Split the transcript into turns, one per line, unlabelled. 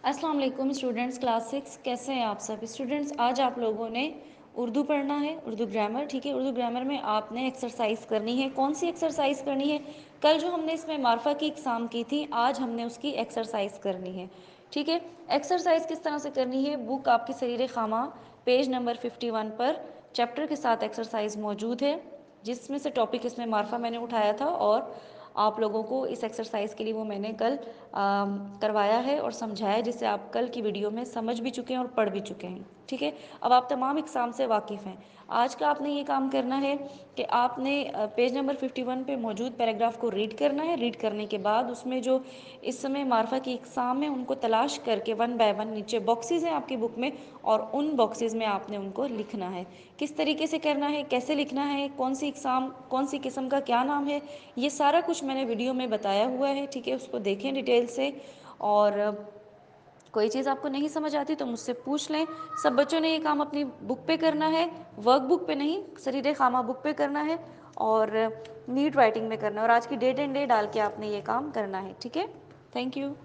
अस्सलाम वालेकुम students, class 6 कैसे हैं आप सब स्टूडेंट्स। आज आप लोगों ने उर्दू पढ़ना है, उर्दू ग्रामर। ठीक है, उर्दू ग्रामर में आपने एक्सरसाइज करनी है। कौन सी एक्सरसाइज करनी है? कल जो हमने इसमें मार्फा की एग्ज़ाम की थी, आज हमने उसकी एक्सरसाइज करनी है। ठीक है, एक्सरसाइज किस तरह से करनी है? बुक आपकी सरीर खामा पेज नंबर 51 पर चैप्टर के साथ एक्सरसाइज मौजूद है, जिसमें से टॉपिक इसमें मार्फा मैंने उठाया था और आप लोगों को इस एक्सरसाइज के लिए वो मैंने कल करवाया है और समझाया, जिससे आप कल की वीडियो में समझ भी चुके हैं और पढ़ भी चुके हैं। ठीक है, अब आप तमाम एग्ज़ाम से वाकिफ़ हैं। आज का आपने ये काम करना है कि आपने पेज नंबर 51 पे मौजूद पैराग्राफ को रीड करना है। रीड करने के बाद उसमें जो इस समय मार्फा की एग्ज़ाम है उनको तलाश करके 1 बाय 1 नीचे बॉक्सेस हैं आपकी बुक में, और उन बॉक्सेस में आपने उनको लिखना है। किस तरीके से करना है, कैसे लिखना है, कौन सी एग्ज़ाम, कौन सी किस्म का क्या नाम है, ये सारा कुछ मैंने वीडियो में बताया हुआ है। ठीक है, उसको देखें डिटेल से, और कोई चीज़ आपको नहीं समझ आती तो मुझसे पूछ लें। सब बच्चों ने ये काम अपनी बुक पे करना है, वर्क बुक पे नहीं, सरीरे खामा बुक पे करना है और नीट राइटिंग में करना है, और आज की डेट एंड डे डाल के आपने ये काम करना है। ठीक है, थैंक यू।